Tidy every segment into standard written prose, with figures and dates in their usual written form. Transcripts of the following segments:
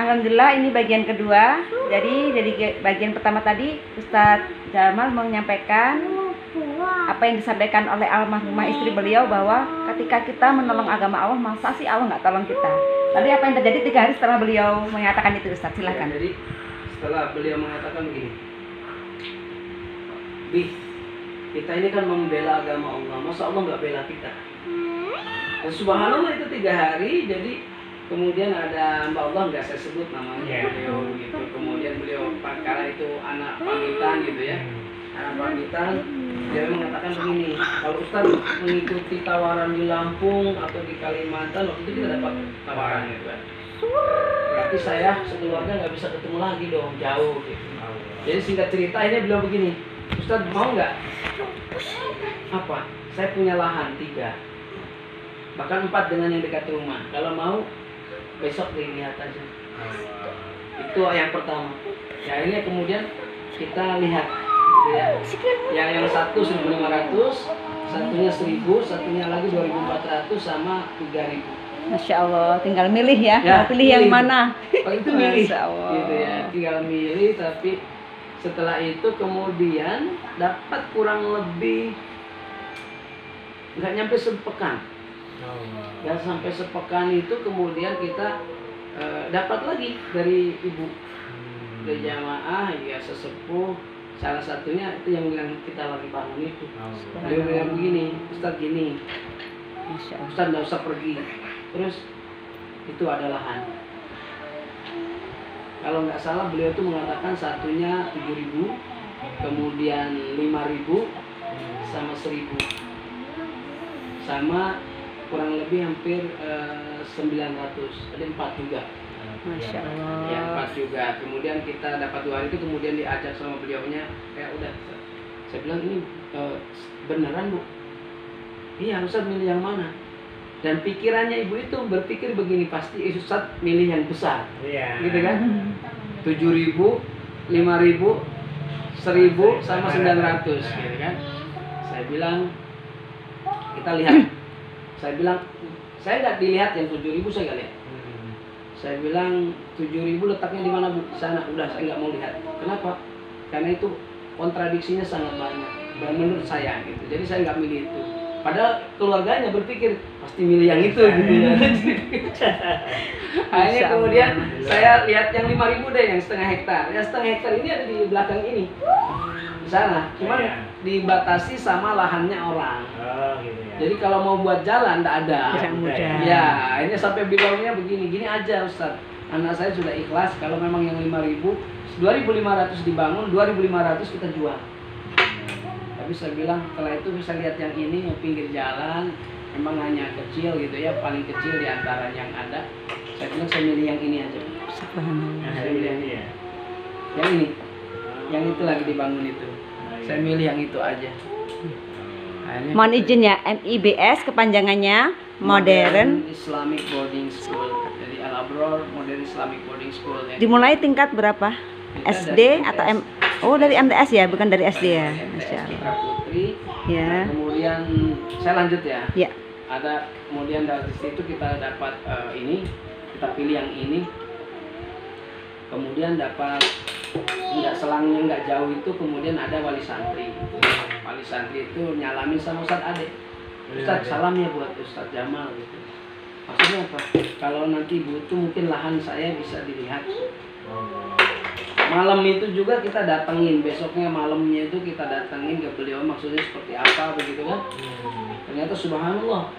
Alhamdulillah ini bagian kedua. Jadi dari bagian pertama tadi Ustadz Jamal menyampaikan apa yang disampaikan oleh almarhumah istri beliau, bahwa ketika kita menolong agama Allah, masa sih Allah nggak tolong kita. Tadi apa yang terjadi 3 hari setelah beliau mengatakan itu, Ustadz? Silahkan. Ya, jadi setelah beliau mengatakan begini, Bi, kita ini kan membela agama Allah, masa Allah nggak bela kita? Dan subhanallah itu 3 hari. Jadi kemudian ada Mbak Allah, nggak saya sebut namanya, beliau gitu. Kemudian beliau kala itu anak pamitan gitu ya, anak pamitan. Dia mengatakan begini, kalau Ustaz mengikuti tawaran di Lampung atau di Kalimantan, waktu itu kita dapat tawaran gitu kan, berarti saya sekeluarga nggak bisa ketemu lagi dong, jauh gitu. Jadi singkat cerita ini beliau begini, Ustaz mau nggak? Apa? Saya punya lahan 3, bahkan 4 dengan yang dekat rumah. Kalau mau besok dilihat aja. Itu yang pertama. Ya ini kemudian kita lihat gitu ya. Yang satu 1.500, satunya 1.000, satunya lagi 2.400 sama 3.000. Masya Allah, tinggal milih ya, mau pilih yang mana? Oh, itu milih. Masya Allah. Gitu ya, tinggal milih. Tapi setelah itu kemudian dapat kurang lebih nggak nyampe sepekan. Dan sampai sepekan itu kemudian kita dapat lagi dari ibu, dari jamaah ya, sesepuh, salah satunya itu yang bilang kita lagi bangun itu. Beliau bilang begini, Ustaz gini, Ustaz nggak usah pergi, terus itu ada lahan. Kalau nggak salah beliau itu mengatakan satunya 7.000, kemudian 5.000, sama 1.000, sama kurang lebih hampir 900, ada 4 juga. Masya Allah. Ya 4 juga. Kemudian kita dapat 2 hari itu, kemudian diajak sama beliaunya, kayak udah. Saya bilang ini beneran Bu? Iya, Ustaz milih yang mana? Dan pikirannya ibu itu berpikir begini, pasti Ustaz milih yang besar, gitu kan? 7.000, 5.000, 1.000 sama 900, gitu kan? Saya bilang kita lihat. Saya bilang, saya nggak dilihat yang 7.000, saya nggak lihat. Saya bilang 7.000 letaknya di mana Bu? Di sana. Udah, saya nggak mau lihat. Kenapa? Karena itu kontradiksinya sangat banyak. Dan menurut saya gitu. Jadi saya nggak milih itu. Padahal keluarganya berpikir pasti milih yang itu gitu ya. Akhirnya kemudian saya lihat yang 5.000 deh, yang setengah hektar. Yang setengah hektar ini ada di belakang ini. Di sana. Cuman dibatasi sama lahannya orang. Jadi kalau mau buat jalan tidak ada. Ya, ini sampai bilangnya begini, gini aja Ustaz. Anak saya sudah ikhlas kalau memang yang 5.000, 2.500 dibangun, 2.500 kita jual. Tapi saya bilang setelah itu bisa lihat yang ini, yang pinggir jalan, memang hanya kecil gitu ya, paling kecil di antara yang ada. Saya bilang saya milih yang ini aja. Saya milih yang ini. Yang ini, yang itu lagi dibangun itu. Saya milih yang itu aja. Mohon izin ya, MIBS kepanjangannya Modern Islamic Boarding School. Jadi Al-Abror Modern Islamic Boarding School ya. Dimulai tingkat berapa? SD atau Oh, dari MTS ya, bukan dari SD ya. Masya Allah. Putri. Ya. Kemudian saya lanjut ya. Ya. Ada kemudian dari situ kita dapat ini, kita pilih yang ini. Kemudian dapat nggak selangnya nggak jauh itu, kemudian ada wali santri. Wali santri itu nyalamin sama Ustadz Ade. Ustadz salam ya buat Ustadz Jamal gitu. Maksudnya apa? Kalau nanti butuh mungkin lahan saya bisa dilihat. Malam itu juga kita datengin, besoknya malamnya itu kita datengin ke beliau, maksudnya seperti apa begitu kan. Ternyata subhanallah,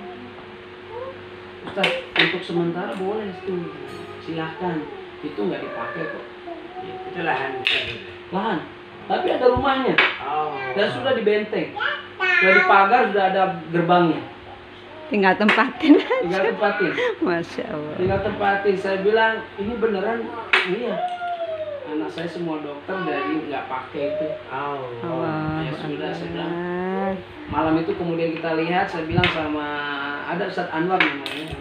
Ustadz untuk sementara boleh itu, silahkan, itu nggak dipakai kok. Itu lahan. Lahan, tapi ada rumahnya dan sudah dibenteng, sudah dipagar, sudah ada gerbangnya. Tinggal tempatin. Tinggal tempatin. Masya Allah. Tinggal tempatin. Saya bilang ini beneran, iya. Anak saya semua dokter dari nggak pakai itu. Ya sudah, saya bilang. Malam itu kemudian kita lihat, saya bilang sama ada Ustadz Anwar namanya.